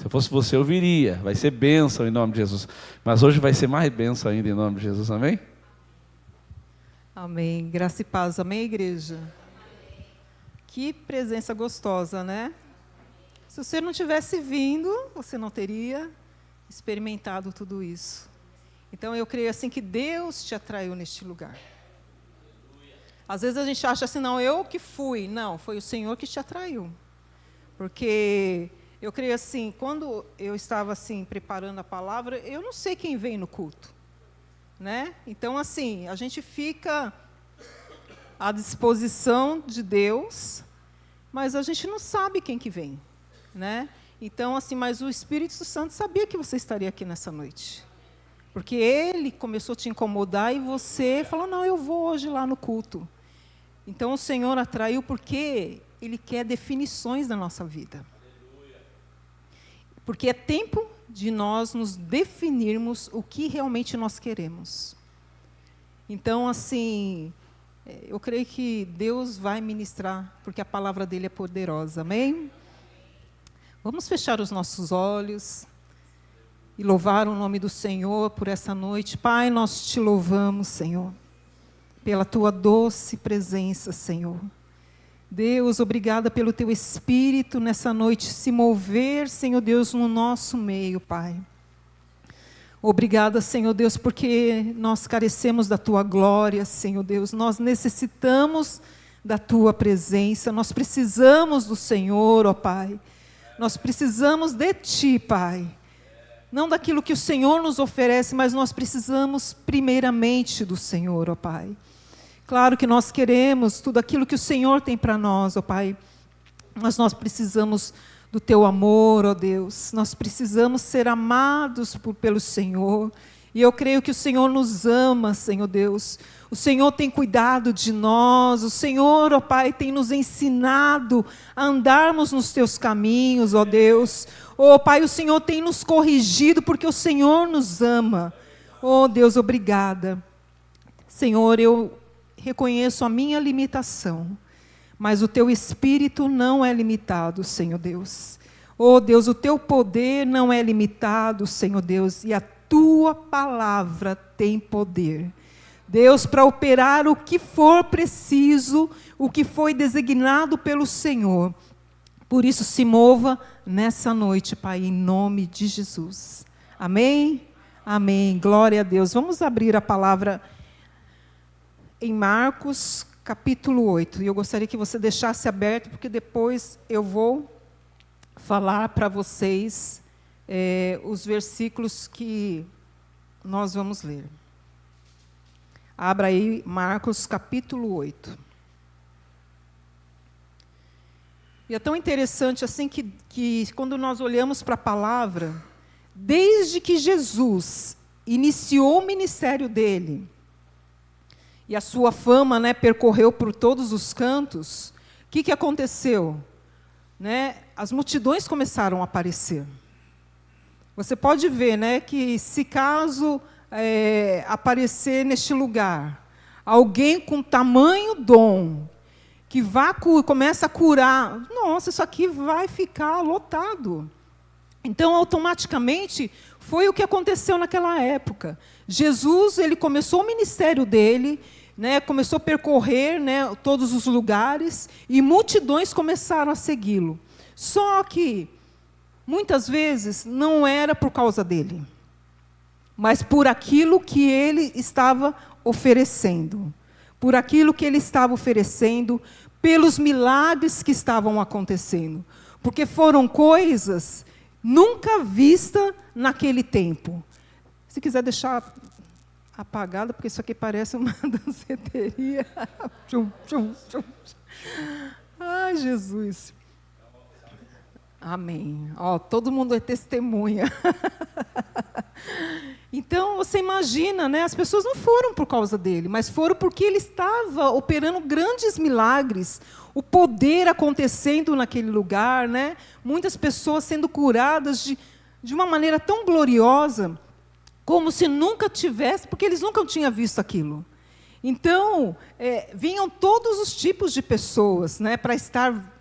Se eu fosse você, eu viria. Vai ser bênção em nome de Jesus. Mas hoje vai ser mais bênção ainda em nome de Jesus, amém? Amém. Graça e paz. Amém, igreja? Que presença gostosa, né? Se você não tivesse vindo, você não teria experimentado tudo isso. Então, eu creio assim que Deus te atraiu neste lugar. Às vezes a gente acha assim, não, eu que fui. Não, foi o Senhor que te atraiu. Porque eu creio assim, quando eu estava assim preparando a palavra, eu não sei quem vem no culto, né? Então assim, a gente fica à disposição de Deus, mas a gente não sabe quem que vem, né? Então assim, mas o Espírito Santo sabia que você estaria aqui nessa noite. Porque ele começou a te incomodar e você falou, não, eu vou hoje lá no culto. Então o Senhor atraiu porque Ele quer definições da nossa vida. Porque é tempo de nós nos definirmos o que realmente nós queremos. Então, assim, eu creio que Deus vai ministrar, porque a palavra dEle é poderosa, amém? Vamos fechar os nossos olhos e louvar o nome do Senhor por essa noite. Pai, nós te louvamos, Senhor, pela tua doce presença, Senhor. Deus, obrigada pelo teu Espírito nessa noite se mover, Senhor Deus, no nosso meio, Pai. Obrigada, Senhor Deus, porque nós carecemos da tua glória, Senhor Deus. Nós necessitamos da tua presença, nós precisamos do Senhor, ó Pai. Nós precisamos de ti, Pai. Não daquilo que o Senhor nos oferece, mas nós precisamos primeiramente do Senhor, ó Pai. Claro que nós queremos tudo aquilo que o Senhor tem para nós, ó Pai, mas nós precisamos do Teu amor, ó Deus, nós precisamos ser amados pelo Senhor, e eu creio que o Senhor nos ama, Senhor Deus, o Senhor tem cuidado de nós, o Senhor, ó Pai, tem nos ensinado a andarmos nos Teus caminhos, ó Deus, ó Pai, o Senhor tem nos corrigido, porque o Senhor nos ama, ó Deus, obrigada, Senhor, eu reconheço a minha limitação, mas o Teu Espírito não é limitado, Senhor Deus. Oh Deus, o Teu poder não é limitado, Senhor Deus, e a Tua palavra tem poder. Deus, para operar o que for preciso, o que foi designado pelo Senhor. Por isso, se mova nessa noite, Pai, em nome de Jesus. Amém? Amém. Glória a Deus. Vamos abrir a palavra em Marcos, capítulo 8. E eu gostaria que você deixasse aberto, porque depois eu vou falar para vocês os versículos que nós vamos ler. Abra aí Marcos, capítulo 8. E é tão interessante assim que quando nós olhamos para a palavra, desde que Jesus iniciou o ministério dele, e a sua fama, né, percorreu por todos os cantos, o que aconteceu? Né, as multidões começaram a aparecer. Você pode ver, né, que se caso aparecer neste lugar alguém com tamanho dom, que começa a curar, nossa, isso aqui vai ficar lotado. Então, automaticamente, foi o que aconteceu naquela época. Jesus, ele começou o ministério dele, né, começou a percorrer, né, todos os lugares, e multidões começaram a segui-lo. Só que, muitas vezes, não era por causa dele, mas por aquilo que ele estava oferecendo. Por aquilo que ele estava oferecendo, pelos milagres que estavam acontecendo. Porque foram coisas nunca vista naquele tempo. Se quiser deixar apagada, porque isso aqui parece uma danceteria. Tchum, tchum, tchum. Ai, Jesus. Amém. Ó, todo mundo é testemunha. Então, você imagina, né? As pessoas não foram por causa dele, mas foram porque ele estava operando grandes milagres, o poder acontecendo naquele lugar, né? Muitas pessoas sendo curadas de uma maneira tão gloriosa, como se nunca tivesse, porque eles nunca tinham visto aquilo. Então, vinham todos os tipos de pessoas, né, para estar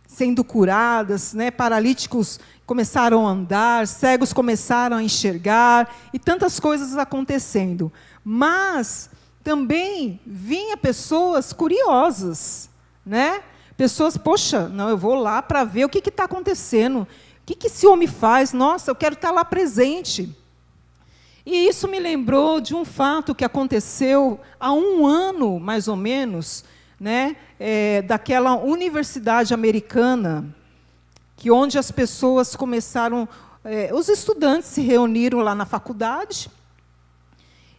sendo curadas, né, paralíticos começaram a andar, cegos começaram a enxergar, e tantas coisas acontecendo. Mas também vinha pessoas curiosas, né? Pessoas, poxa, não, eu vou lá para ver o que está acontecendo. O que esse homem faz? Nossa, eu quero estar lá presente. E isso me lembrou de um fato que aconteceu há 1 ano, mais ou menos, né? Daquela universidade americana, onde as pessoas começaram, os estudantes se reuniram lá na faculdade,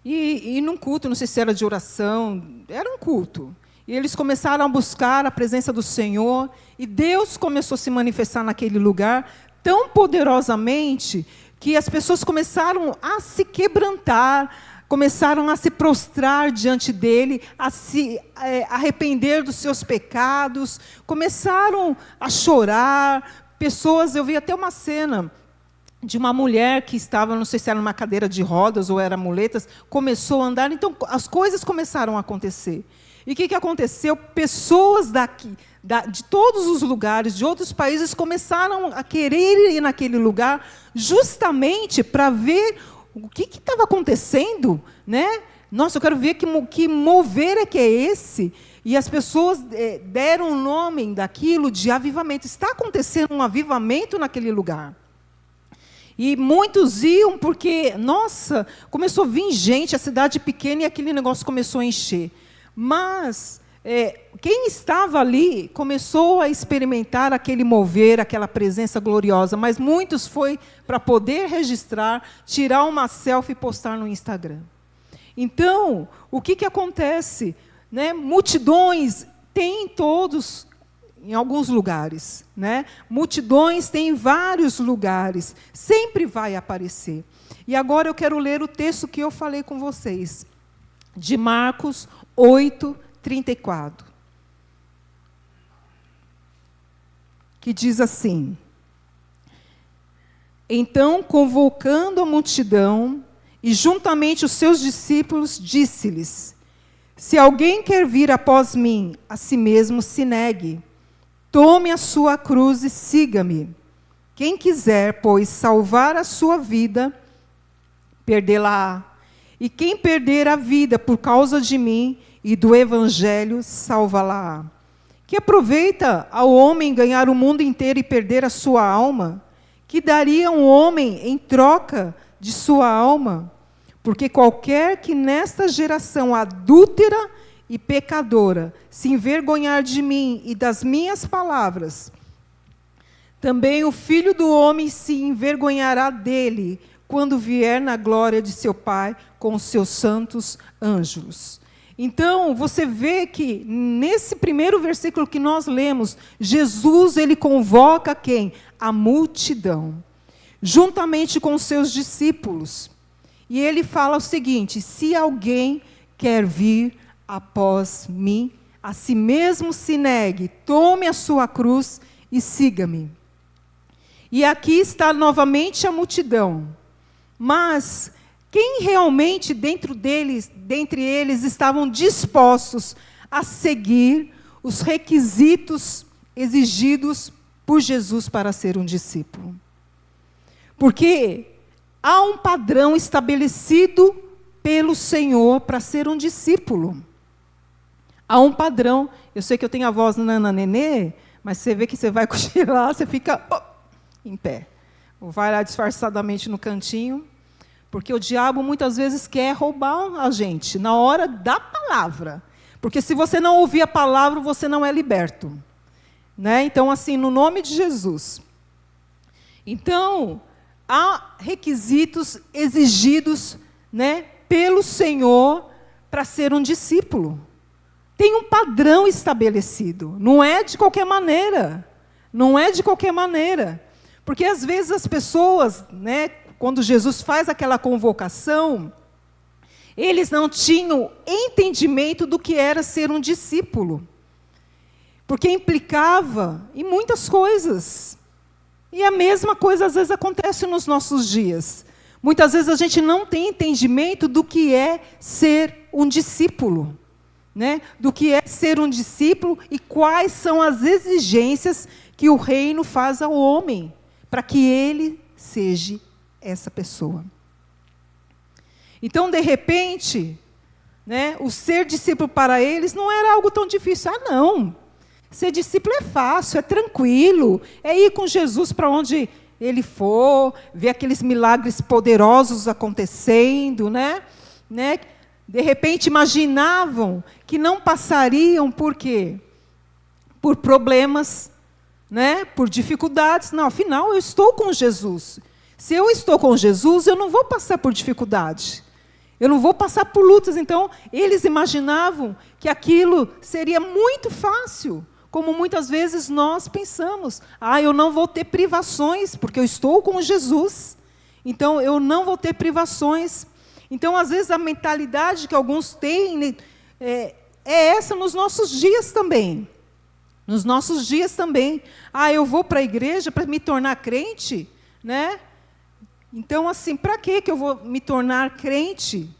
e num culto, não sei se era de oração, era um culto. E eles começaram a buscar a presença do Senhor, e Deus começou a se manifestar naquele lugar tão poderosamente que as pessoas começaram a se quebrantar, começaram a se prostrar diante dele, a se arrepender dos seus pecados, começaram a chorar. Pessoas, eu vi até uma cena de uma mulher que estava, não sei se era numa cadeira de rodas ou era muletas, começou a andar, então as coisas começaram a acontecer. E o que aconteceu? Pessoas daqui, de todos os lugares, de outros países, começaram a querer ir naquele lugar justamente para ver o que estava acontecendo, né? Nossa, eu quero ver que mover é que é esse. E as pessoas deram o nome daquilo de avivamento. Está acontecendo um avivamento naquele lugar. E muitos iam porque, nossa, começou a vir gente, a cidade pequena, e aquele negócio começou a encher. Mas quem estava ali começou a experimentar aquele mover, aquela presença gloriosa, mas muitos foi para poder registrar, tirar uma selfie e postar no Instagram. Então, o que acontece? Né? Multidões tem todos, em alguns lugares. Né? Multidões tem em vários lugares. Sempre vai aparecer. E agora eu quero ler o texto que eu falei com vocês, de Marcos 8:34, que diz assim: Então, convocando a multidão e juntamente os seus discípulos, disse-lhes: Se alguém quer vir após mim, a si mesmo se negue, tome a sua cruz e siga-me. Quem quiser, pois, salvar a sua vida, perdê-la-á. E quem perder a vida por causa de mim e do Evangelho, salva-la-á. Que aproveita ao homem ganhar o mundo inteiro e perder a sua alma? Que daria um homem em troca de sua alma? Porque qualquer que nesta geração adúltera e pecadora se envergonhar de mim e das minhas palavras, também o Filho do Homem se envergonhará dele, quando vier na glória de seu Pai com os seus santos anjos. Então, você vê que, nesse primeiro versículo que nós lemos, Jesus, ele convoca quem? A multidão, juntamente com os seus discípulos. E ele fala o seguinte: se alguém quer vir após mim, a si mesmo se negue, tome a sua cruz e siga-me. E aqui está novamente a multidão. Mas quem realmente dentre eles estavam dispostos a seguir os requisitos exigidos por Jesus para ser um discípulo? Porque há um padrão estabelecido pelo Senhor para ser um discípulo. Há um padrão. Eu sei que eu tenho a voz nananenê, mas você vê que você vai cochilar, você fica em pé. Ou vai lá disfarçadamente no cantinho, porque o diabo muitas vezes quer roubar a gente na hora da palavra. Porque se você não ouvir a palavra, você não é liberto. Né? Então, assim, no nome de Jesus. Então, há requisitos exigidos, né, pelo Senhor para ser um discípulo. Tem um padrão estabelecido. Não é de qualquer maneira. Não é de qualquer maneira. Porque, às vezes, as pessoas, né, quando Jesus faz aquela convocação, eles não tinham entendimento do que era ser um discípulo. Porque implicava em muitas coisas. E a mesma coisa, às vezes, acontece nos nossos dias. Muitas vezes a gente não tem entendimento do que é ser um discípulo. Né? Do que é ser um discípulo e quais são as exigências que o reino faz ao homem, para que ele seja essa pessoa. Então, de repente, né, o ser discípulo para eles não era algo tão difícil. Ah, não. Ser discípulo é fácil, é tranquilo. É ir com Jesus para onde ele for, ver aqueles milagres poderosos acontecendo, né? De repente, imaginavam que não passariam por quê? Por problemas, né? Por dificuldades. Não, afinal, eu estou com Jesus. Se eu estou com Jesus, eu não vou passar por dificuldade. Eu não vou passar por lutas. Então, eles imaginavam que aquilo seria muito fácil, como muitas vezes nós pensamos. Ah, eu não vou ter privações, porque eu estou com Jesus. Então, eu não vou ter privações. Então, às vezes, a mentalidade que alguns têm é essa nos nossos dias também. Nos nossos dias também. Ah, eu vou para a igreja para me tornar crente, né? Então, assim, para que eu vou me tornar crente?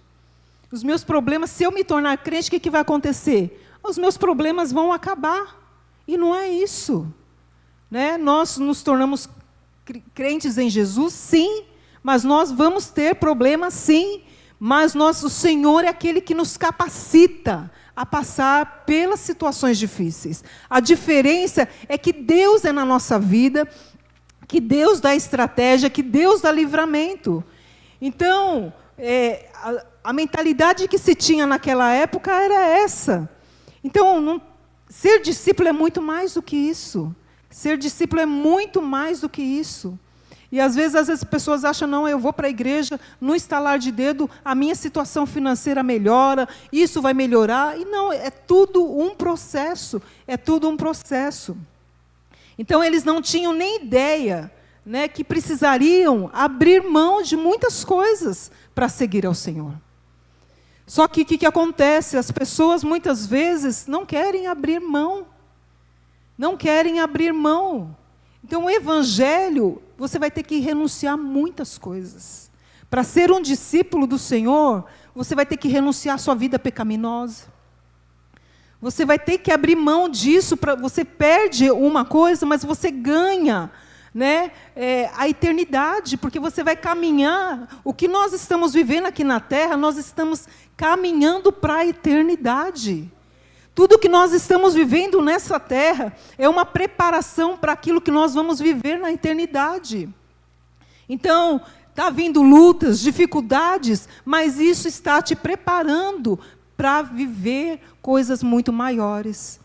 Os meus problemas, se eu me tornar crente, o que vai acontecer? Os meus problemas vão acabar. E não é isso. Né? Nós nos tornamos crentes em Jesus, sim, mas nós vamos ter problemas, sim. Mas o Senhor é aquele que nos capacita a passar pelas situações difíceis. A diferença é que Deus é na nossa vida, que Deus dá estratégia, que Deus dá livramento. Então, a mentalidade que se tinha naquela época era essa. Então, ser discípulo é muito mais do que isso. Ser discípulo é muito mais do que isso. E às vezes as pessoas acham, não, eu vou para a igreja, no estalar de dedo, a minha situação financeira melhora, isso vai melhorar. E não, é tudo um processo. É tudo um processo. Então, eles não tinham nem ideia, né, que precisariam abrir mão de muitas coisas para seguir ao Senhor. Só que o que acontece? As pessoas, muitas vezes, não querem abrir mão. Não querem abrir mão. Então, o Evangelho, você vai ter que renunciar a muitas coisas. Para ser um discípulo do Senhor, você vai ter que renunciar à sua vida pecaminosa. Você vai ter que abrir mão disso. Você perde uma coisa, mas você ganha, né, a eternidade, porque você vai caminhar. O que nós estamos vivendo aqui na Terra, nós estamos caminhando para a eternidade. Tudo que nós estamos vivendo nessa Terra é uma preparação para aquilo que nós vamos viver na eternidade. Então, está vindo lutas, dificuldades, mas isso está te preparando para viver coisas muito maiores.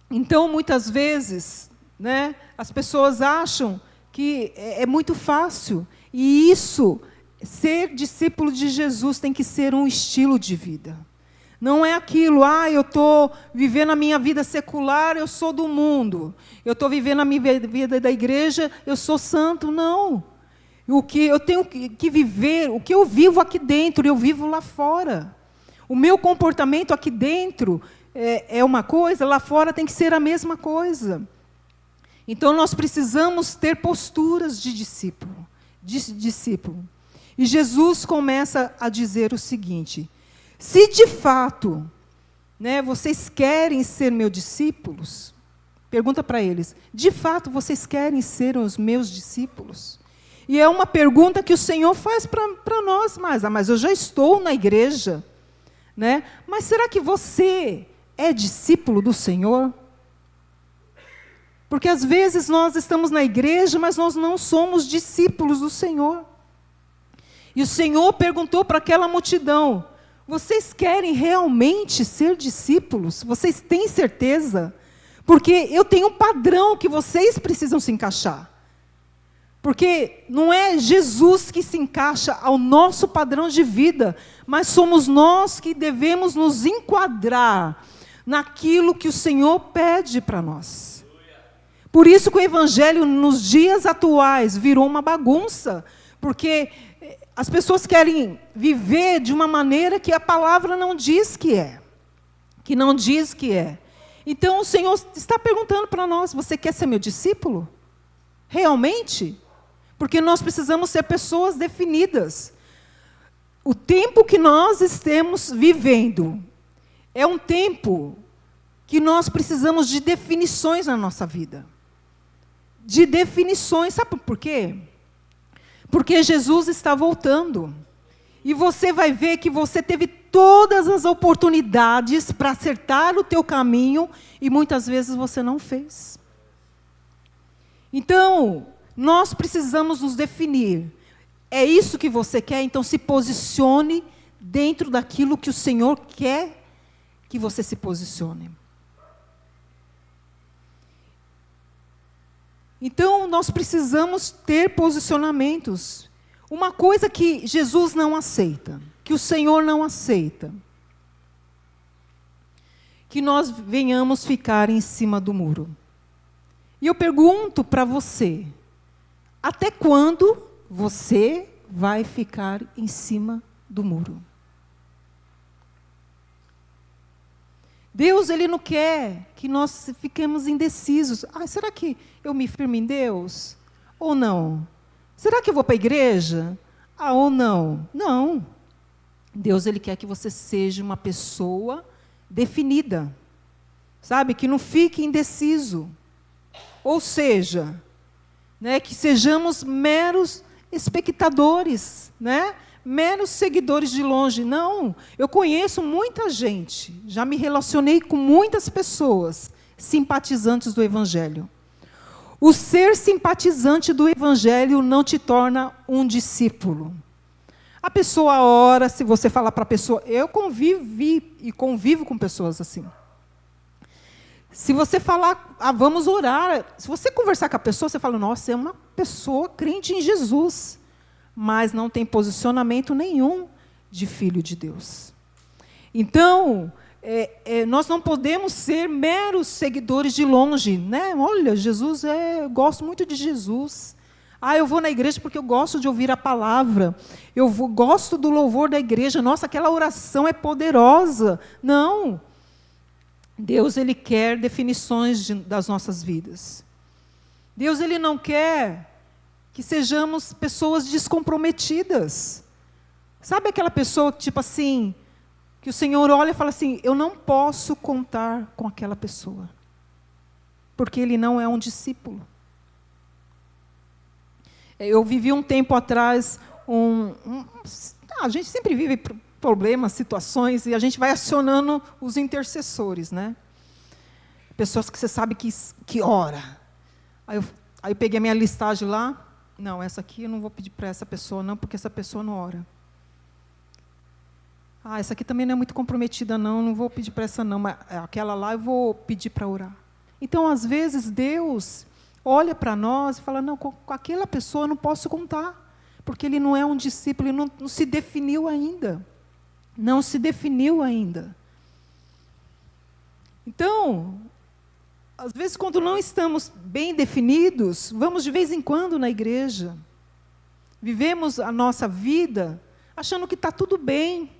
Então, muitas vezes, né, as pessoas acham que é muito fácil. E isso, ser discípulo de Jesus tem que ser um estilo de vida. Não é aquilo, eu estou vivendo a minha vida secular, eu sou do mundo. Eu estou vivendo a minha vida da igreja, eu sou santo. Não. O que eu tenho que viver, o que eu vivo aqui dentro, eu vivo lá fora. O meu comportamento aqui dentro é uma coisa, lá fora tem que ser a mesma coisa. Então, nós precisamos ter posturas de discípulo. E Jesus começa a dizer o seguinte: se de fato, né, vocês querem ser meus discípulos, pergunta para eles, de fato vocês querem ser os meus discípulos? E é uma pergunta que o Senhor faz para nós, mas eu já estou na igreja, né? Mas será que você é discípulo do Senhor? Porque às vezes nós estamos na igreja, mas nós não somos discípulos do Senhor. E o Senhor perguntou para aquela multidão: vocês querem realmente ser discípulos? Vocês têm certeza? Porque eu tenho um padrão que vocês precisam se encaixar. Porque não é Jesus que se encaixa ao nosso padrão de vida, mas somos nós que devemos nos enquadrar naquilo que o Senhor pede para nós. Por isso que o Evangelho nos dias atuais virou uma bagunça, porque as pessoas querem viver de uma maneira que a palavra não diz que é. Que não diz que é. Então o Senhor está perguntando para nós: você quer ser meu discípulo? Realmente? Porque nós precisamos ser pessoas definidas. O tempo que nós estamos vivendo é um tempo que nós precisamos de definições na nossa vida. de definições. Sabe por quê? Porque Jesus está voltando. E você vai ver que você teve todas as oportunidades para acertar o teu caminho e muitas vezes você não fez. Então, nós precisamos nos definir. É isso que você quer? Então se posicione dentro daquilo que o Senhor quer que você se posicione. Então, nós precisamos ter posicionamentos. Uma coisa que Jesus não aceita, que o Senhor não aceita, que nós venhamos ficar em cima do muro. E eu pergunto para você, até quando você vai ficar em cima do muro? Deus, Ele não quer que nós fiquemos indecisos. Será que eu me firmo em Deus? Ou não? Será que eu vou para a igreja? Ou não? Não. Deus, Ele quer que você seja uma pessoa definida. Sabe? Que não fique indeciso. Ou seja, né, que sejamos meros espectadores, né? Meros seguidores de longe. Não, eu conheço muita gente, já me relacionei com muitas pessoas simpatizantes do Evangelho. O ser simpatizante do Evangelho não te torna um discípulo. A pessoa ora, se você falar para a pessoa, eu convivi e convivo com pessoas assim. Se você falar, vamos orar, se você conversar com a pessoa, você fala, nossa, é uma pessoa crente em Jesus, mas não tem posicionamento nenhum de filho de Deus. Então, nós não podemos ser meros seguidores de longe, né? Olha, Jesus eu gosto muito de Jesus. Eu vou na igreja porque eu gosto de ouvir a palavra. Gosto do louvor da igreja. Nossa, aquela oração é poderosa. Não. Deus, Ele quer definições das nossas vidas. Deus, Ele não quer que sejamos pessoas descomprometidas. Sabe aquela pessoa que, tipo assim, que o Senhor olha e fala assim, eu não posso contar com aquela pessoa, porque ele não é um discípulo. Eu vivi um tempo atrás, a gente sempre vive problemas, situações, e a gente vai acionando os intercessores, né? Pessoas que você sabe que ora. Aí eu peguei a minha listagem lá, não, essa aqui eu não vou pedir para essa pessoa não, porque essa pessoa não ora. Essa aqui também não é muito comprometida não vou pedir para essa não, mas aquela lá eu vou pedir para orar. Então, às vezes, Deus olha para nós e fala, não, com aquela pessoa eu não posso contar, porque ele não é um discípulo, ele não se definiu ainda. Não se definiu ainda. Então, às vezes, quando não estamos bem definidos, vamos de vez em quando na igreja. Vivemos a nossa vida achando que está tudo bem,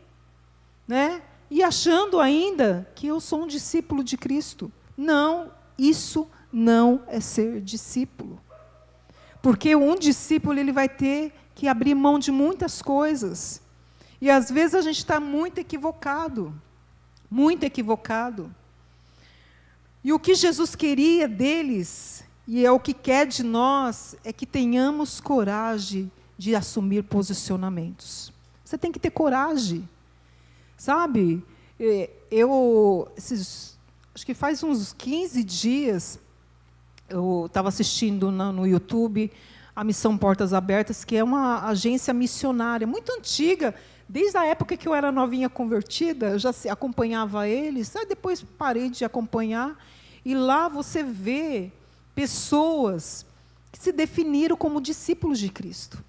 né? E achando ainda que eu sou um discípulo de Cristo. Não, isso não é ser discípulo. Porque um discípulo ele vai ter que abrir mão de muitas coisas. E às vezes a gente está muito equivocado. Muito equivocado. E o que Jesus queria deles, e é o que quer de nós, é que tenhamos coragem de assumir posicionamentos. Você tem que ter coragem. Sabe? Acho que faz uns 15 dias, eu estava assistindo no YouTube a Missão Portas Abertas, que é uma agência missionária, muito antiga, desde a época que eu era novinha convertida, eu já acompanhava eles, depois parei de acompanhar, e lá você vê pessoas que se definiram como discípulos de Cristo.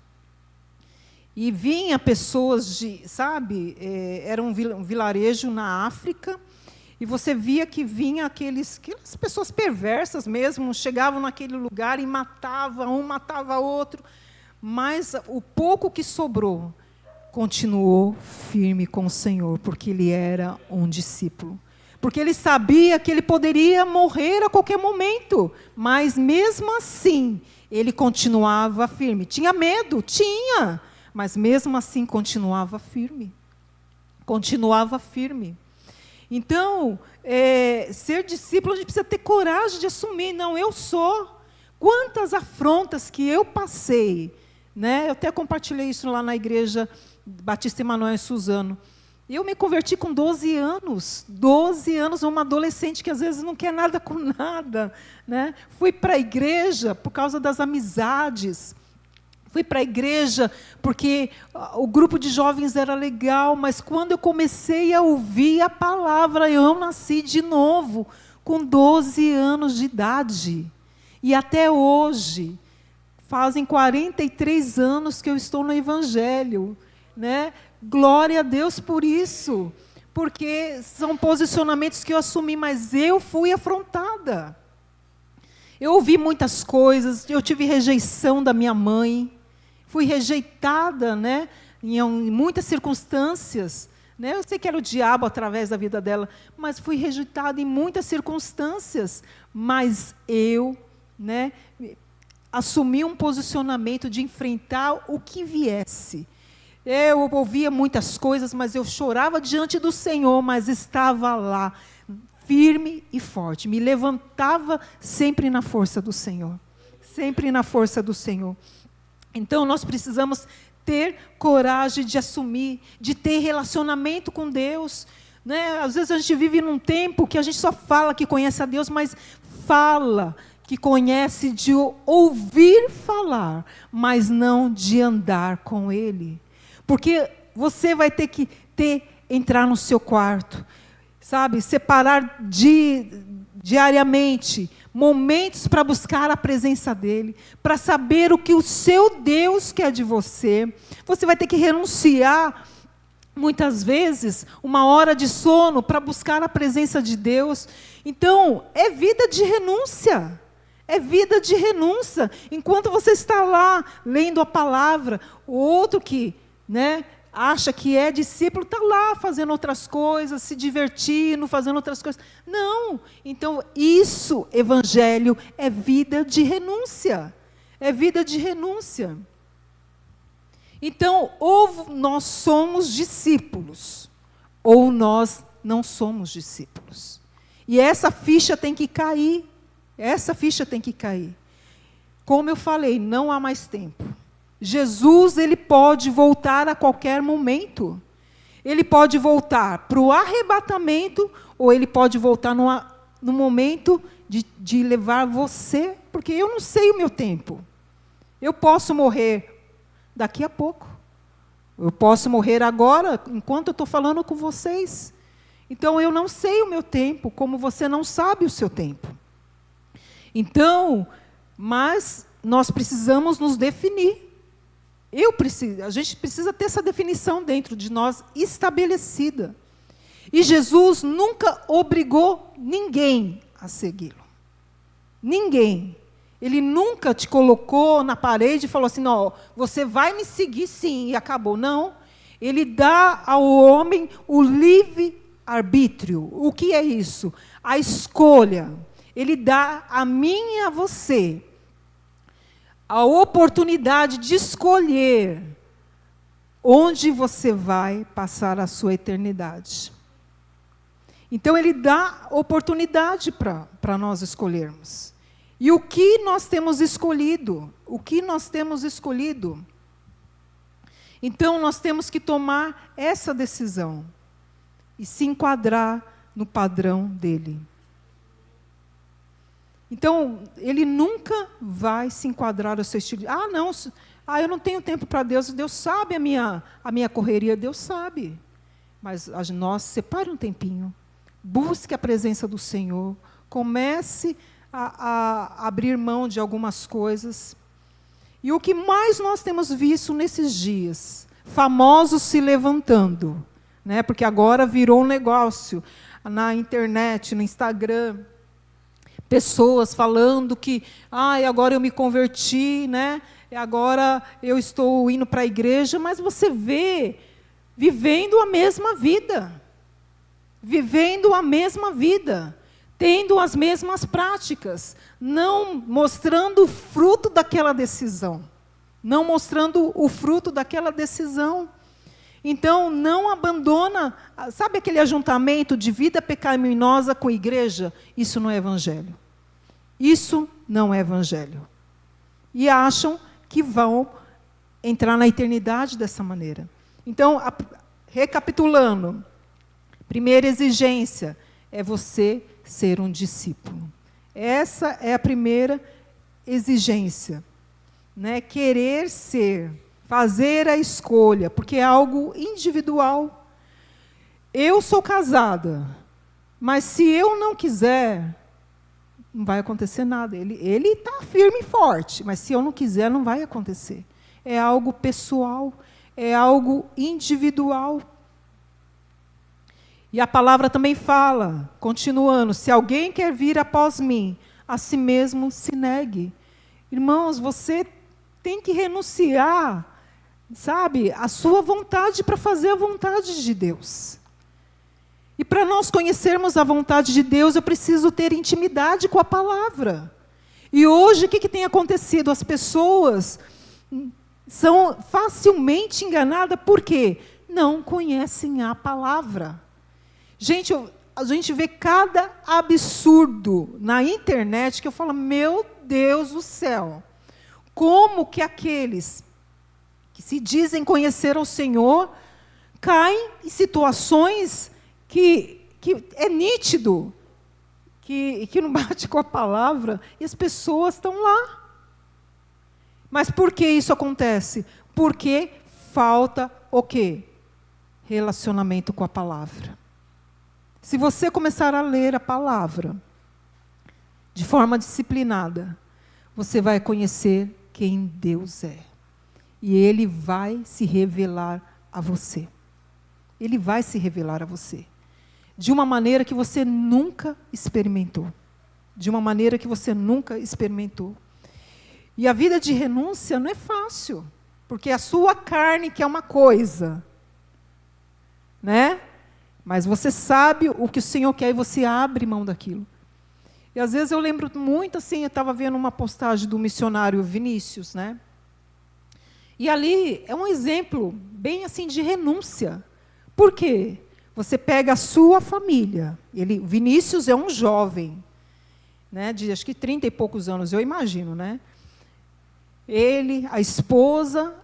E vinha pessoas era um vilarejo na África, e você via que vinha aquelas pessoas perversas mesmo, chegavam naquele lugar e um matava outro, mas o pouco que sobrou continuou firme com o Senhor, porque ele era um discípulo. Porque ele sabia que ele poderia morrer a qualquer momento, mas mesmo assim, ele continuava firme. Tinha medo? Tinha. Mas mesmo assim continuava firme. Continuava firme. Então, ser discípulo, a gente precisa ter coragem de assumir. Não, eu sou. Quantas afrontas que eu passei, né? Eu até compartilhei isso lá na igreja Batista Emanuel em Suzano. Eu me converti com 12 anos. 12 anos, uma adolescente que às vezes não quer nada com nada, né? Fui para a igreja por causa das amizades. Fui para a igreja porque o grupo de jovens era legal, mas quando eu comecei a ouvir a palavra, eu nasci de novo, com 12 anos de idade. E até hoje, fazem 43 anos que eu estou no Evangelho, né? Glória a Deus por isso, porque são posicionamentos que eu assumi, mas eu fui afrontada. Eu ouvi muitas coisas, eu tive rejeição da minha mãe, fui rejeitada, né, em muitas circunstâncias. Né? Eu sei que era o diabo através da vida dela, mas fui rejeitada em muitas circunstâncias. Mas eu, né, assumi um posicionamento de enfrentar o que viesse. Eu ouvia muitas coisas, mas eu chorava diante do Senhor, mas estava lá, firme e forte. Me levantava sempre na força do Senhor. Sempre na força do Senhor. Então, nós precisamos ter coragem de assumir, de ter relacionamento com Deus. Né? Às vezes a gente vive num tempo que a gente só fala que conhece a Deus, mas fala que conhece de ouvir falar, mas não de andar com Ele. Porque você vai ter que entrar no seu quarto, sabe? Separar diariamente momentos para buscar a presença dEle, para saber o que o seu Deus quer de você. Você vai ter que renunciar, muitas vezes, uma hora de sono para buscar a presença de Deus. Então, é vida de renúncia. É vida de renúncia. Enquanto você está lá, lendo a palavra, o outro que, né, acha que é discípulo, está lá fazendo outras coisas, se divertindo, fazendo outras coisas. Não. Então, isso, evangelho, é vida de renúncia. É vida de renúncia. Então, ou nós somos discípulos, ou nós não somos discípulos. E essa ficha tem que cair. Essa ficha tem que cair. Como eu falei, não há mais tempo. Jesus, ele pode voltar a qualquer momento. Ele pode voltar para o arrebatamento, ou ele pode voltar no momento de levar você, porque eu não sei o meu tempo. Eu posso morrer daqui a pouco. Eu posso morrer agora, enquanto eu estou falando com vocês. Então, eu não sei o meu tempo, como você não sabe o seu tempo. Então, mas nós precisamos nos definir. A gente precisa ter essa definição dentro de nós estabelecida. E Jesus nunca obrigou ninguém a segui-lo. Ninguém. Ele nunca te colocou na parede e falou assim, não, você vai me seguir sim, e acabou. Não. Ele dá ao homem o livre-arbítrio. O que é isso? A escolha. Ele dá a mim e a você a oportunidade de escolher onde você vai passar a sua eternidade. Então, ele dá oportunidade para nós escolhermos. E o que nós temos escolhido? O que nós temos escolhido? Então, nós temos que tomar essa decisão e se enquadrar no padrão dele. Então, ele nunca vai se enquadrar ao seu estilo. Eu não tenho tempo para Deus. Deus sabe a minha correria, Deus sabe. Mas nós, separe um tempinho. Busque a presença do Senhor. Comece a abrir mão de algumas coisas. E o que mais nós temos visto nesses dias? Famosos se levantando. Né? Porque agora virou um negócio. Na internet, no Instagram. Pessoas falando que, agora eu me converti, né? Agora eu estou indo para a igreja, mas você vê vivendo a mesma vida. Vivendo a mesma vida. Tendo as mesmas práticas. Não mostrando o fruto daquela decisão. Não mostrando o fruto daquela decisão. Então, não abandona, sabe aquele ajuntamento de vida pecaminosa com igreja? Isso não é evangelho. Isso não é evangelho. E acham que vão entrar na eternidade dessa maneira. Então, recapitulando, primeira exigência é você ser um discípulo. Essa é a primeira exigência, né? Querer ser, fazer a escolha, porque é algo individual. Eu sou casada, mas se eu não quiser, não vai acontecer nada. Ele está firme e forte, mas se eu não quiser, não vai acontecer. É algo pessoal, é algo individual. E a palavra também fala, continuando, se alguém quer vir após mim, a si mesmo se negue. Irmãos, você tem que renunciar, sabe, a sua vontade para fazer a vontade de Deus. E para nós conhecermos a vontade de Deus, eu preciso ter intimidade com a palavra. E hoje, o que tem acontecido? As pessoas são facilmente enganadas, por quê? Não conhecem a palavra. Gente, a gente vê cada absurdo na internet que eu falo, meu Deus do céu, como que aqueles que se dizem conhecer ao Senhor caem em situações que é nítido, que não bate com a palavra, e as pessoas estão lá. Mas por que isso acontece? Porque falta o quê? Relacionamento com a palavra. Se você começar a ler a palavra de forma disciplinada, você vai conhecer quem Deus é. E Ele vai se revelar a você. Ele vai se revelar a você. De uma maneira que você nunca experimentou. De uma maneira que você nunca experimentou. E a vida de renúncia não é fácil. Porque a sua carne quer uma coisa. Né? Mas você sabe o que o Senhor quer e você abre mão daquilo. E às vezes eu lembro muito assim, eu estava vendo uma postagem do missionário Vinícius, né? E ali é um exemplo bem assim de renúncia. Por quê? Você pega a sua família. Vinícius é um jovem, né, de acho que 30 e poucos anos, eu imagino, né? Ele, a esposa,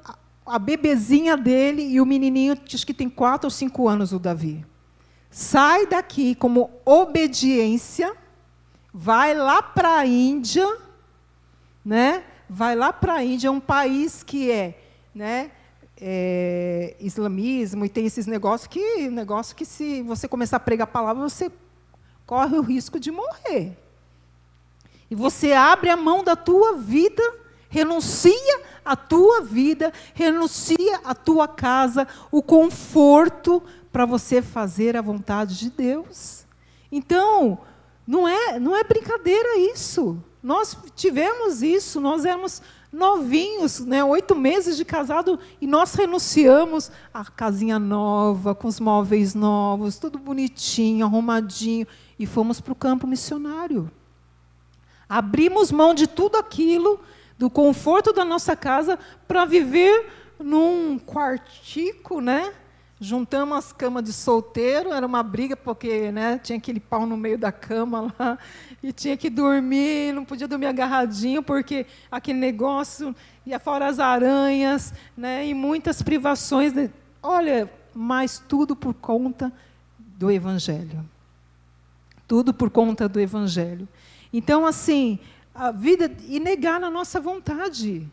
a bebezinha dele e o menininho, acho que tem 4 ou 5 anos, o Davi. Sai daqui como obediência, vai lá para a Índia, né? Vai lá para a Índia, um país que né, islamismo, e tem esses negócios que se você começar a pregar a palavra, você corre o risco de morrer. E você abre a mão da tua vida, renuncia a tua vida, renuncia a tua casa, o conforto para você fazer a vontade de Deus. Então, não é brincadeira isso. Nós tivemos isso, nós éramos novinhos, né, 8 meses de casado, e nós renunciamos a casinha nova, com os móveis novos, tudo bonitinho, arrumadinho, e fomos para o campo missionário. Abrimos mão de tudo aquilo, do conforto da nossa casa, para viver num quartico, né? Juntamos as camas de solteiro, era uma briga, porque, né, tinha aquele pau no meio da cama lá, e tinha que dormir, não podia dormir agarradinho, porque aquele negócio, ia fora as aranhas, né, e muitas privações. Olha, mas tudo por conta do Evangelho. Tudo por conta do Evangelho. Então, assim, a vida, e negar na nossa vontade.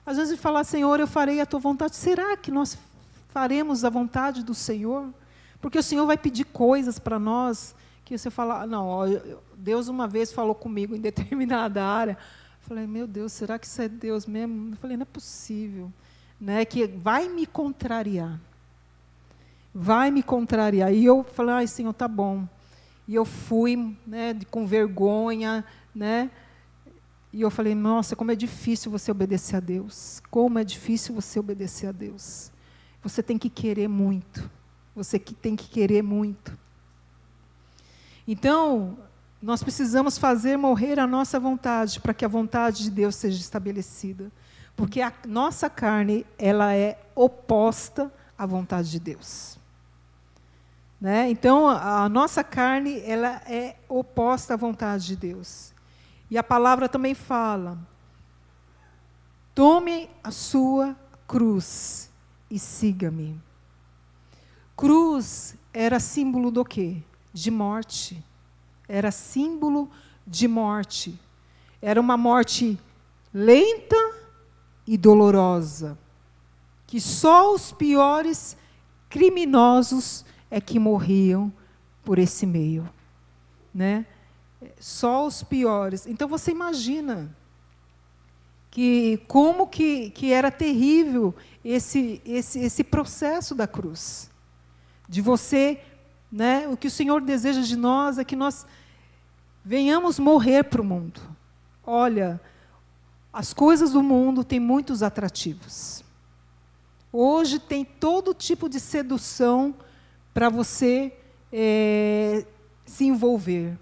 Às vezes falar, Senhor, eu farei a tua vontade. Será que nós faremos a vontade do Senhor? Porque o Senhor vai pedir coisas para nós, que você fala, não, ó, Deus uma vez falou comigo em determinada área. Eu falei, meu Deus, será que isso é Deus mesmo? Eu falei, não é possível. Né, que vai me contrariar. Vai me contrariar. E eu falei, ai, Senhor, tá bom. E eu fui, né, com vergonha, né? E eu falei, nossa, como é difícil você obedecer a Deus. Como é difícil você obedecer a Deus. Você tem que querer muito. Você tem que querer muito. Então, nós precisamos fazer morrer a nossa vontade, para que a vontade de Deus seja estabelecida. Porque a nossa carne, ela é oposta à vontade de Deus. Né? Então, a nossa carne, ela é oposta à vontade de Deus. E a palavra também fala: tome a sua cruz e siga-me. Cruz era símbolo do quê? De morte. Era símbolo de morte. Era uma morte lenta e dolorosa, que só os piores criminosos é que morriam por esse meio, né? Só os piores. Então você imagina que como que era terrível esse processo da cruz, de você, né? O que o Senhor deseja de nós é que nós venhamos morrer para o mundo. Olha, as coisas do mundo têm muitos atrativos. Hoje tem todo tipo de sedução para você se envolver.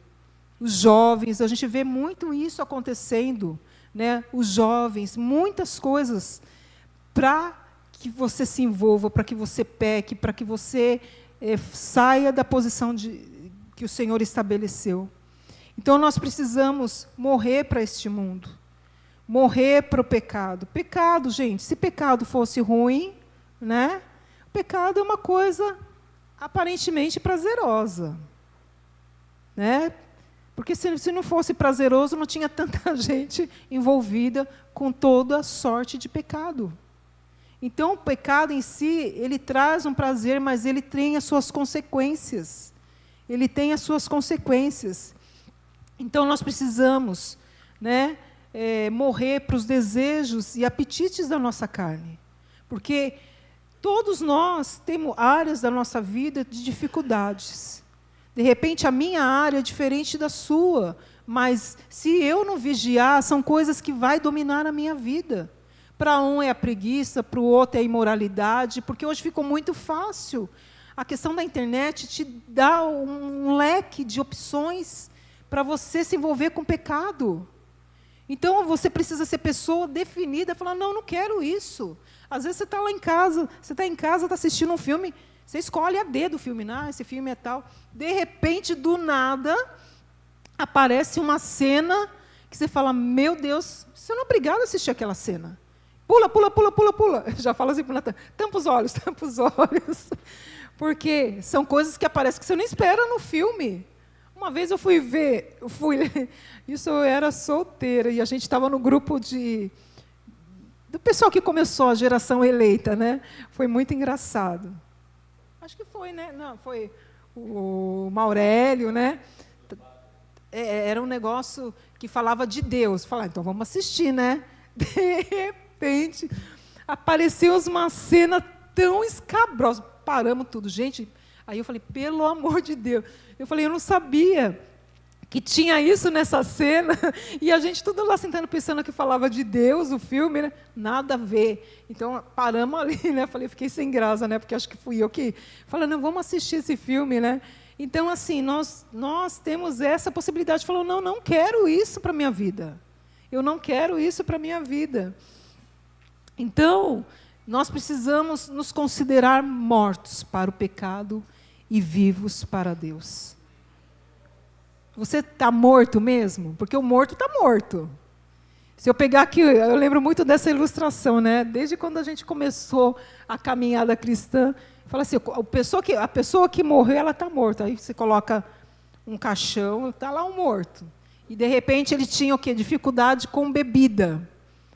Os jovens, a gente vê muito isso acontecendo, né? Os jovens, muitas coisas para que você se envolva, para que você peque, para que você saia da posição que o Senhor estabeleceu. Então nós precisamos morrer para este mundo, morrer para o pecado. Pecado, gente, se pecado fosse ruim, né? O pecado é uma coisa aparentemente prazerosa, né? Porque se não fosse prazeroso, não tinha tanta gente envolvida com toda sorte de pecado. Então, o pecado em si, ele traz um prazer, mas ele tem as suas consequências. Ele tem as suas consequências. Então, nós precisamos, né, morrer para os desejos e apetites da nossa carne. Porque todos nós temos áreas da nossa vida de dificuldades. De repente, a minha área é diferente da sua, mas se eu não vigiar, são coisas que vão dominar a minha vida. Para um é a preguiça, para o outro é a imoralidade, porque hoje ficou muito fácil. A questão da internet te dá um leque de opções para você se envolver com o pecado. Então, você precisa ser pessoa definida, falar, não quero isso. Às vezes, você está lá em casa, está assistindo um filme, você escolhe a dedo o filme, esse filme é tal. De repente, do nada, aparece uma cena que você fala, meu Deus, você não é obrigado a assistir aquela cena. Pula, pula, pula, pula, pula. Já fala assim para o Natan, tampa os olhos. Porque são coisas que aparecem que você não espera no filme. Uma vez eu fui ver, isso eu era solteira, e a gente estava no grupo do pessoal que começou a geração eleita, né? Foi muito engraçado. Acho que foi, né? Não, foi o Maurélio, né? Era um negócio que falava de Deus. Falar, então vamos assistir, né? De repente, apareceu uma cena tão escabrosa. Paramos tudo, gente. Aí eu falei, pelo amor de Deus. Eu falei, eu não sabia que tinha isso nessa cena. E a gente tudo lá sentando, pensando que falava de Deus, o filme, né? Nada a ver. Então, paramos ali, né? Falei, fiquei sem graça, né? Porque acho que fui eu que... Falei, não, vamos assistir esse filme, né? Então, assim, nós temos essa possibilidade. Falou, não quero isso para a minha vida. Eu não quero isso para a minha vida. Então, nós precisamos nos considerar mortos para o pecado e vivos para Deus. Você está morto mesmo? Porque o morto está morto. Se eu pegar aqui, eu lembro muito dessa ilustração, né? Desde quando a gente começou a caminhada cristã, fala assim, a pessoa que morreu, ela está morta. Aí você coloca um caixão, está lá um morto. E, de repente, ele tinha o quê? Dificuldade com bebida.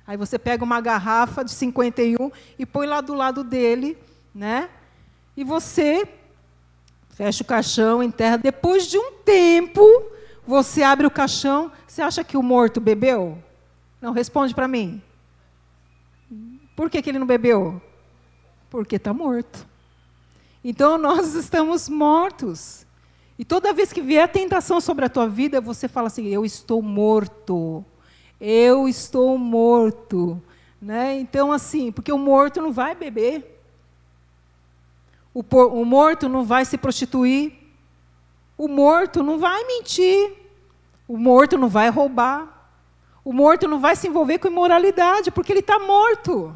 Aí você pega uma garrafa de 51 e põe lá do lado dele, né? E você fecha o caixão, enterra. Depois de um tempo, você abre o caixão, você acha que o morto bebeu? Não, responde para mim. Por que ele não bebeu? Porque está morto. Então, nós estamos mortos. E toda vez que vier a tentação sobre a tua vida, você fala assim, eu estou morto. Eu estou morto. Né? Então, assim, porque o morto não vai beber. O morto não vai se prostituir. O morto não vai mentir. O morto não vai roubar. O morto não vai se envolver com imoralidade, porque ele está morto.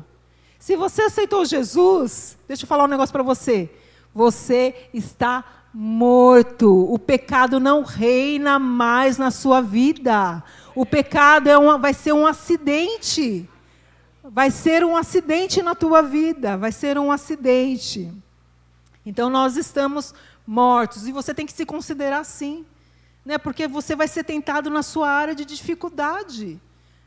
Se você aceitou Jesus, deixa eu falar um negócio para você. Você está morto. O pecado não reina mais na sua vida. O pecado vai ser um acidente. Vai ser um acidente na tua vida. Vai ser um acidente. Então, nós estamos mortos. E você tem que se considerar assim. Né? Porque você vai ser tentado na sua área de dificuldade.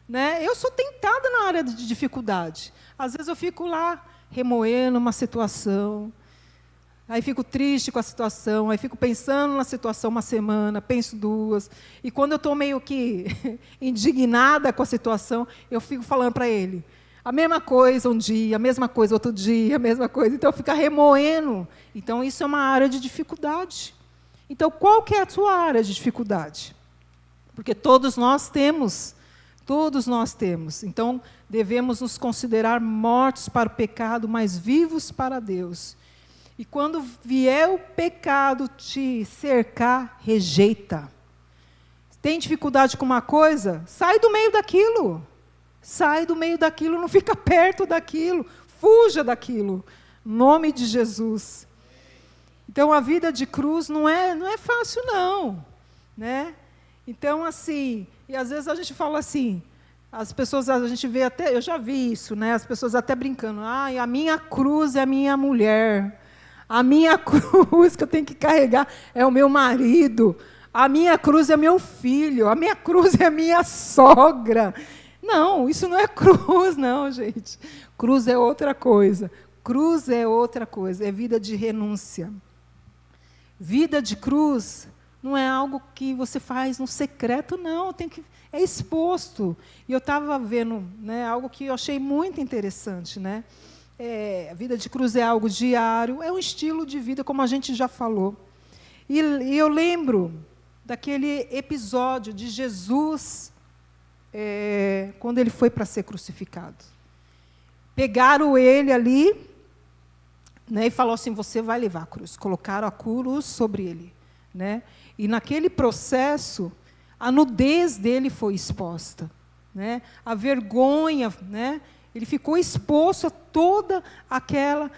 Né? Eu sou tentada na área de dificuldade. Às vezes eu fico lá remoendo uma situação. Aí fico triste com a situação, aí fico pensando na situação uma semana, penso 2. E quando eu estou meio que indignada com a situação, eu fico falando para ele. A mesma coisa um dia, a mesma coisa outro dia, a mesma coisa. Então, fica remoendo. Então, isso é uma área de dificuldade. Então, qual que é a sua área de dificuldade? Porque todos nós temos. Todos nós temos. Então, devemos nos considerar mortos para o pecado, mas vivos para Deus. E quando vier o pecado te cercar, rejeita. Tem dificuldade com uma coisa? Sai do meio daquilo. Sai do meio daquilo, não fica perto daquilo. Fuja daquilo. Em nome de Jesus. Então, a vida de cruz não é fácil, não. Né? Então, assim, e às vezes a gente fala assim, as pessoas, a gente vê até, eu já vi isso, né? As pessoas até brincando, a minha cruz é a minha mulher. A minha cruz que eu tenho que carregar é o meu marido. A minha cruz é meu filho. A minha cruz é a minha sogra. Não, isso não é cruz, não, gente. Cruz é outra coisa. Cruz é outra coisa. É vida de renúncia. Vida de cruz não é algo que você faz no secreto, não. É exposto. E eu estava vendo, né, algo que eu achei muito interessante, né? A vida de cruz é algo diário, é um estilo de vida, como a gente já falou. E eu lembro daquele episódio de Jesus, quando ele foi para ser crucificado. Pegaram ele ali, né, e falou assim, você vai levar a cruz. Colocaram a cruz sobre ele. Né? E naquele processo, a nudez dele foi exposta. Né? A vergonha, né? Ele ficou exposto a toda aquela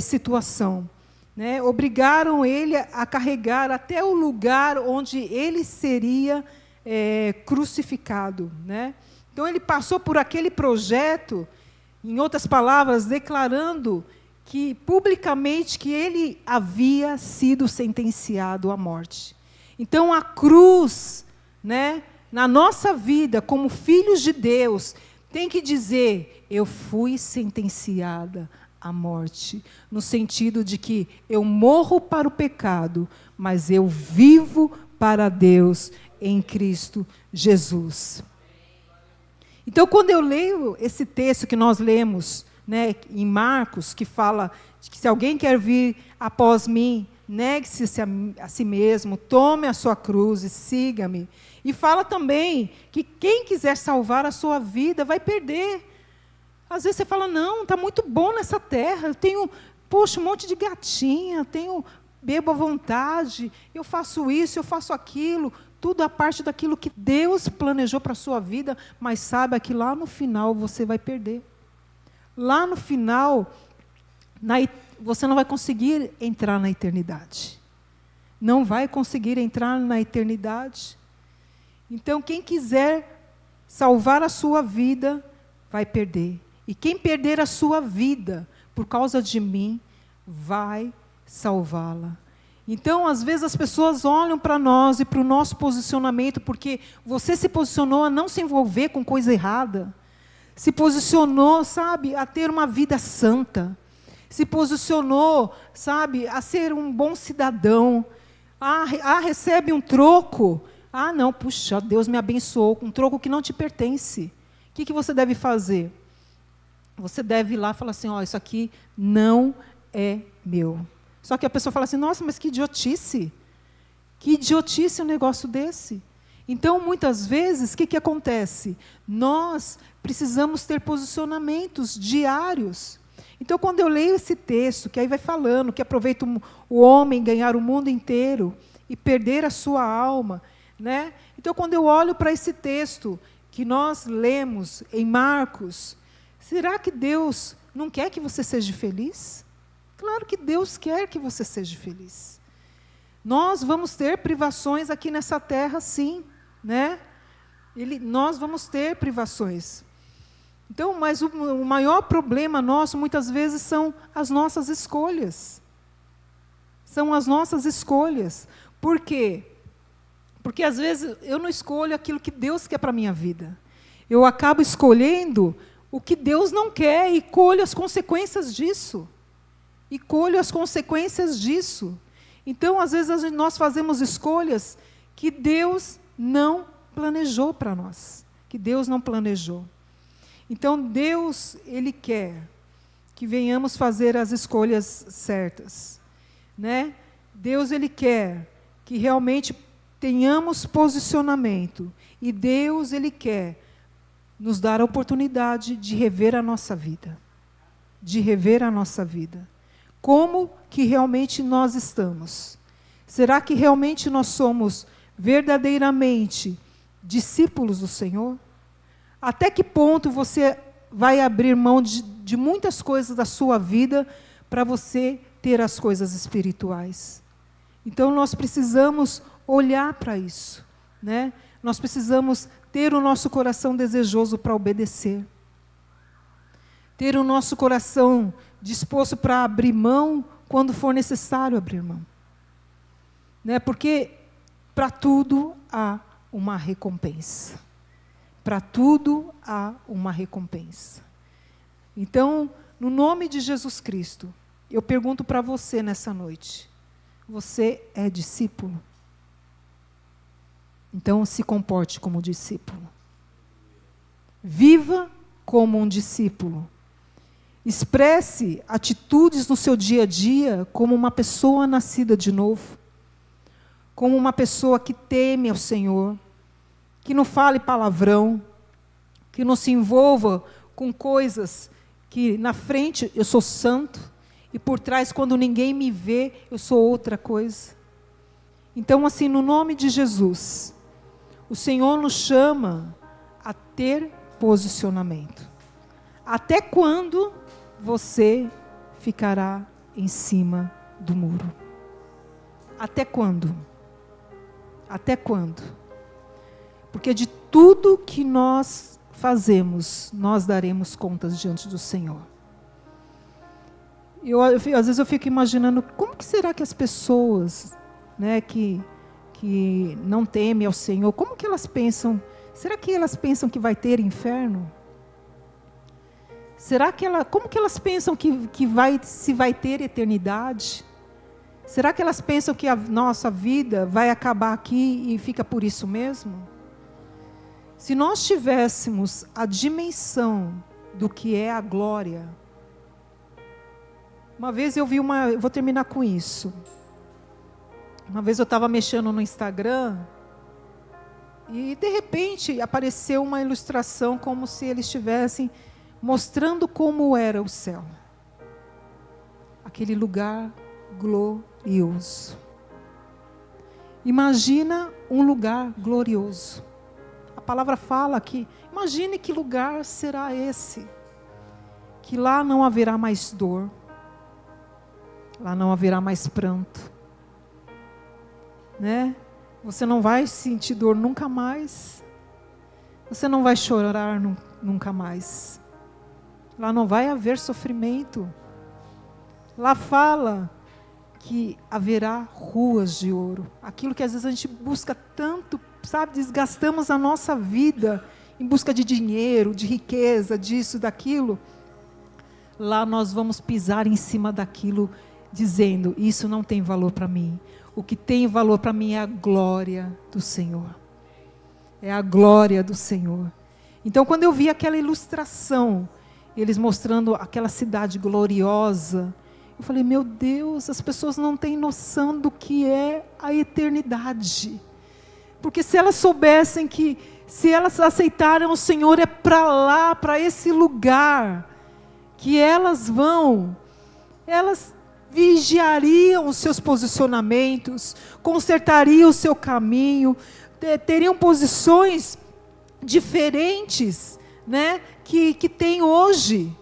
situação. Né? Obrigaram ele a carregar até o lugar onde ele seria crucificado. Né? Então, ele passou por aquele projeto, em outras palavras, declarando que, publicamente, que ele havia sido sentenciado à morte. Então, a cruz, né, na nossa vida, como filhos de Deus, tem que dizer, eu fui sentenciada à morte, no sentido de que eu morro para o pecado, mas eu vivo para Deus em Cristo Jesus. Então, quando eu leio esse texto que nós lemos, né, em Marcos, que fala que se alguém quer vir após mim, negue-se a si mesmo, tome a sua cruz e siga-me. E fala também que quem quiser salvar a sua vida vai perder. Às vezes você fala, não, está muito bom nessa terra, eu tenho, poxa, um monte de gatinha, bebo à vontade, eu faço isso, eu faço aquilo, tudo a parte daquilo que Deus planejou para a sua vida, mas saiba que lá no final você vai perder. Lá no final, você não vai conseguir entrar na eternidade. Não vai conseguir entrar na eternidade. Então, quem quiser salvar a sua vida, vai perder. E quem perder a sua vida, por causa de mim, vai salvá-la. Então, às vezes, as pessoas olham para nós e para o nosso posicionamento, porque você se posicionou a não se envolver com coisa errada. Se posicionou, sabe, a ter uma vida santa. Se posicionou, sabe, a ser um bom cidadão. Recebe um troco. Não, puxa, Deus me abençoou com um troco que não te pertence. O que você deve fazer? Você deve ir lá e falar assim, isso aqui não é meu. Só que a pessoa fala assim, nossa, mas que idiotice. Que idiotice um negócio desse. Então, muitas vezes, o que acontece? Nós precisamos ter posicionamentos diários. Então, quando eu leio esse texto, que aí vai falando, que aproveita o homem ganhar o mundo inteiro e perder a sua alma, né? Então, quando eu olho para esse texto que nós lemos em Marcos, será que Deus não quer que você seja feliz? Claro que Deus quer que você seja feliz. Nós vamos ter privações aqui nessa terra, sim, né? Nós vamos ter privações. Então, mas o maior problema nosso, muitas vezes, são as nossas escolhas. São as nossas escolhas. Por quê? Porque, às vezes, eu não escolho aquilo que Deus quer para a minha vida. Eu acabo escolhendo o que Deus não quer e colho as consequências disso. Então, às vezes, nós fazemos escolhas que Deus não planejou para nós. Então, Deus, Ele quer que venhamos fazer as escolhas certas, né? Deus, Ele quer que realmente tenhamos posicionamento. E Deus, Ele quer nos dar a oportunidade de rever a nossa vida. Como que realmente nós estamos? Será que realmente nós somos verdadeiramente discípulos do Senhor? Até que ponto você vai abrir mão de muitas coisas da sua vida para você ter as coisas espirituais? Então, nós precisamos olhar para isso, né? Nós precisamos ter o nosso coração desejoso para obedecer. Ter o nosso coração disposto para abrir mão quando for necessário abrir mão. Né? Porque para tudo há uma recompensa. Então, no nome de Jesus Cristo, eu pergunto para você nessa noite: você é discípulo? Então, se comporte como discípulo. Viva como um discípulo. Expresse atitudes no seu dia a dia como uma pessoa nascida de novo. Como uma pessoa que teme ao Senhor. Que não fale palavrão, que não se envolva com coisas que na frente eu sou santo e por trás, quando ninguém me vê, eu sou outra coisa. Então, assim, no nome de Jesus, o Senhor nos chama a ter posicionamento. Até quando você ficará em cima do muro? Até quando? Até quando? Porque de tudo que nós fazemos, nós daremos contas diante do Senhor. Às vezes eu fico imaginando, como que será que as pessoas, né, que não temem ao Senhor, como que elas pensam? Será que elas pensam que vai ter inferno? Como que elas pensam se vai ter eternidade? Será que elas pensam que a nossa vida vai acabar aqui e fica por isso mesmo? Se nós tivéssemos a dimensão do que é a glória. Uma vez eu vou terminar com isso. Uma vez eu estava mexendo no Instagram e de repente apareceu uma ilustração como se eles estivessem mostrando como era o céu. Aquele lugar glorioso. Imagina um lugar glorioso. A palavra fala que, imagine que lugar será esse, que lá não haverá mais dor, lá não haverá mais pranto, né? Você não vai sentir dor nunca mais, você não vai chorar nunca mais, lá não vai haver sofrimento, lá fala que haverá ruas de ouro, aquilo que às vezes a gente busca tanto, sabe, desgastamos a nossa vida em busca de dinheiro, de riqueza, disso, daquilo. Lá nós vamos pisar em cima daquilo, dizendo, isso não tem valor para mim. O que tem valor para mim é a glória do Senhor. É a glória do Senhor. Então, quando eu vi aquela ilustração, eles mostrando aquela cidade gloriosa, eu falei, meu Deus, as pessoas não têm noção do que é a eternidade. Porque se elas soubessem que, se elas aceitarem o Senhor, é para lá, para esse lugar, que elas vão, elas vigiariam os seus posicionamentos, consertariam o seu caminho, teriam posições diferentes, né, que tem hoje.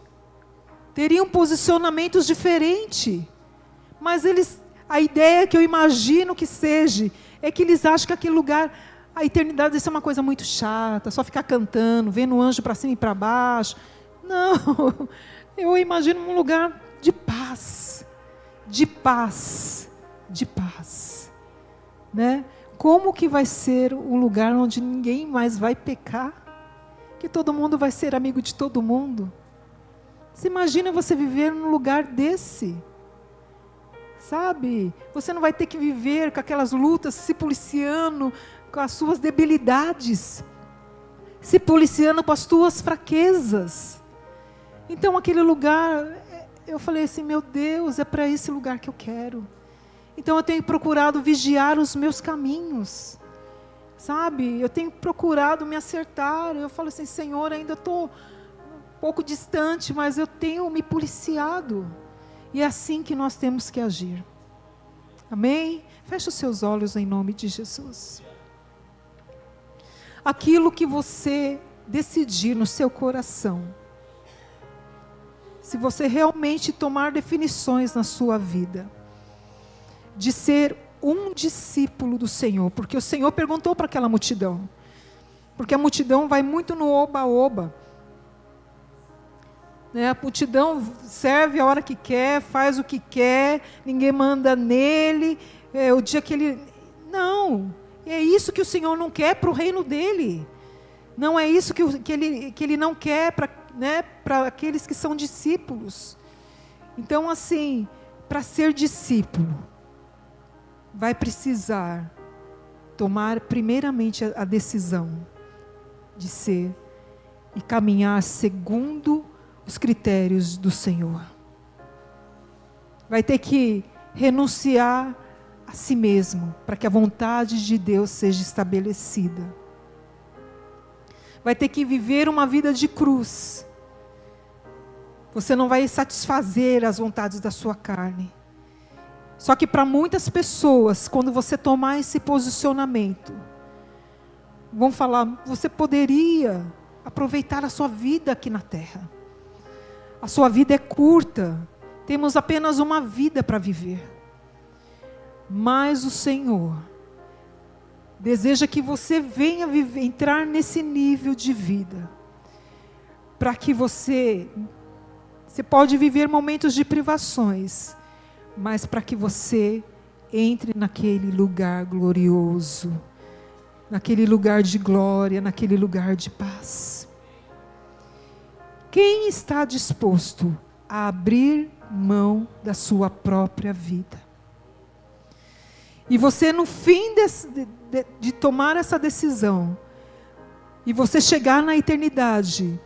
Teriam posicionamentos diferentes. Mas a ideia que eu imagino que seja, é que eles acham que aquele lugar a eternidade vai ser uma coisa muito chata, só ficar cantando, vendo o anjo para cima e para baixo. Não, eu imagino um lugar de paz, de paz, de paz, né? Como que vai ser um lugar onde ninguém mais vai pecar? Que todo mundo vai ser amigo de todo mundo? Você imagina você viver num lugar desse? Sabe? Você não vai ter que viver com aquelas lutas, se policiando com as suas debilidades, se policiando com as tuas fraquezas. Então aquele lugar, eu falei assim, meu Deus, é para esse lugar que eu quero. Então eu tenho procurado vigiar os meus caminhos, sabe? Eu tenho procurado me acertar. Eu falo assim, Senhor, ainda estou um pouco distante, mas eu tenho me policiado. E é assim que nós temos que agir. Amém? Feche os seus olhos em nome de Jesus. Aquilo que você decidir no seu coração, se você realmente tomar definições na sua vida, de ser um discípulo do Senhor, porque o Senhor perguntou para aquela multidão, porque a multidão vai muito no oba-oba, né? A multidão serve a hora que quer, faz o que quer, ninguém manda nele, o dia que ele... Não, é isso que o Senhor não quer para o reino dele, não é isso que ele não quer para, né, para aqueles que são discípulos. Então assim, para ser discípulo, vai precisar tomar primeiramente a decisão de ser e caminhar segundo os critérios do Senhor. Vai ter que renunciar a si mesmo, para que a vontade de Deus seja estabelecida. Vai ter que viver uma vida de cruz. Você não vai satisfazer as vontades da sua carne. Só que para muitas pessoas, quando você tomar esse posicionamento, vão falar, você poderia aproveitar a sua vida aqui na terra. A sua vida é curta, temos apenas uma vida para viver. Mas o Senhor deseja que você venha entrar nesse nível de vida, para que você pode viver momentos de privações, mas para que você entre naquele lugar glorioso, naquele lugar de glória, naquele lugar de paz. Quem está disposto a abrir mão da sua própria vida? E você, no fim de tomar essa decisão, e você chegar na eternidade,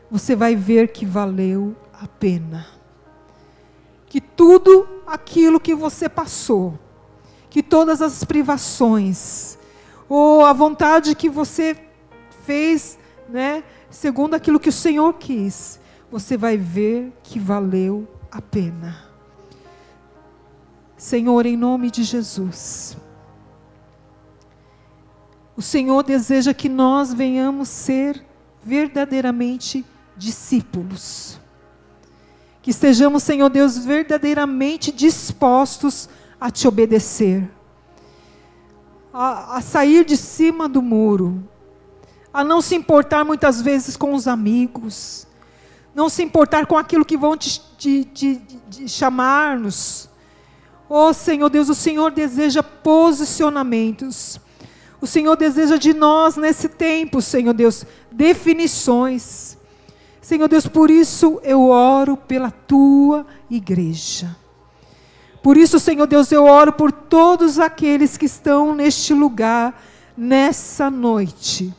você vai ver que valeu a pena. Que tudo aquilo que você passou, que todas as privações, ou a vontade que você fez, né, segundo aquilo que o Senhor quis, você vai ver que valeu a pena. Senhor, em nome de Jesus, o Senhor deseja que nós venhamos ser verdadeiramente discípulos. Que estejamos, Senhor Deus, verdadeiramente dispostos a te obedecer. A sair de cima do muro. A não se importar muitas vezes com os amigos. Não se importar com aquilo que vão te chamar-nos. Oh Senhor Deus, o Senhor deseja posicionamentos. O Senhor deseja de nós nesse tempo, Senhor Deus, definições. Senhor Deus, por isso eu oro pela tua igreja. Por isso, Senhor Deus, eu oro por todos aqueles que estão neste lugar, nessa noite.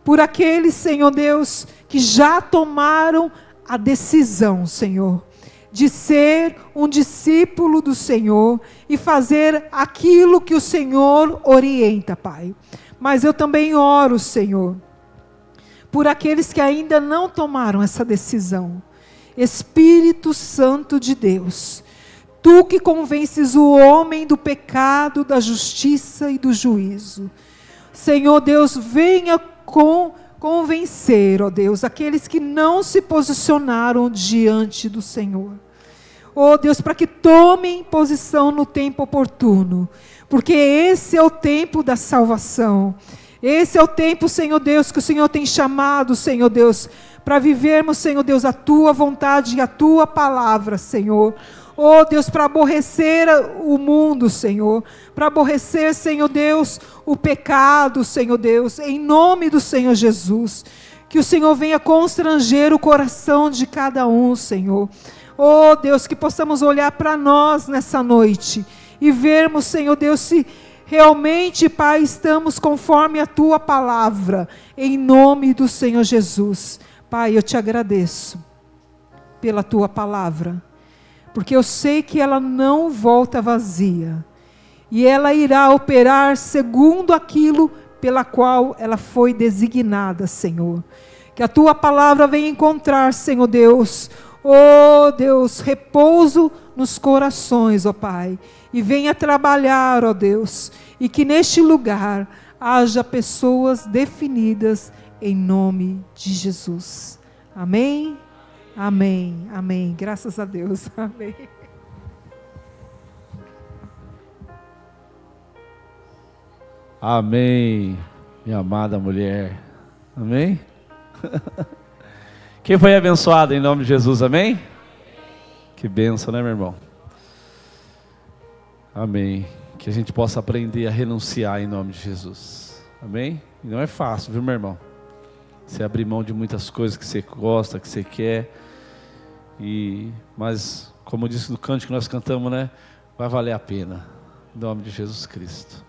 Por aqueles, Senhor Deus, que já tomaram a decisão, Senhor, de ser um discípulo do Senhor e fazer aquilo que o Senhor orienta, Pai. Mas eu também oro, Senhor, por aqueles que ainda não tomaram essa decisão. Espírito Santo de Deus, Tu que convences o homem do pecado, da justiça e do juízo. Senhor Deus, venha convencer, ó Deus, aqueles que não se posicionaram diante do Senhor. Ó Deus, para que tomem posição no tempo oportuno, porque esse é o tempo da salvação. Esse é o tempo, Senhor Deus, que o Senhor tem chamado, Senhor Deus, para vivermos, Senhor Deus, a Tua vontade e a Tua palavra, Senhor. Oh Deus, para aborrecer o mundo, Senhor, para aborrecer, Senhor Deus, o pecado, Senhor Deus, em nome do Senhor Jesus. Que o Senhor venha constranger o coração de cada um, Senhor. Oh Deus, que possamos olhar para nós nessa noite e vermos, Senhor Deus, se realmente, Pai, estamos conforme a Tua palavra, em nome do Senhor Jesus. Pai, eu te agradeço pela Tua palavra, porque eu sei que ela não volta vazia, e ela irá operar segundo aquilo pela qual ela foi designada, Senhor. Que a Tua palavra venha encontrar, Senhor Deus, oh Deus, repouso nos corações, ó Pai, e venha trabalhar, ó Deus, e que neste lugar haja pessoas definidas em nome de Jesus. Amém? Amém, amém. Graças a Deus. Amém. Amém, minha amada mulher. Amém? Quem foi abençoado em nome de Jesus, amém? Que bênção, né, meu irmão? Amém. Que a gente possa aprender a renunciar em nome de Jesus. Amém? E não é fácil, viu, meu irmão? Você abrir mão de muitas coisas que você gosta, que você quer. Mas, como disse no cântico que nós cantamos, né? Vai valer a pena. Em nome de Jesus Cristo.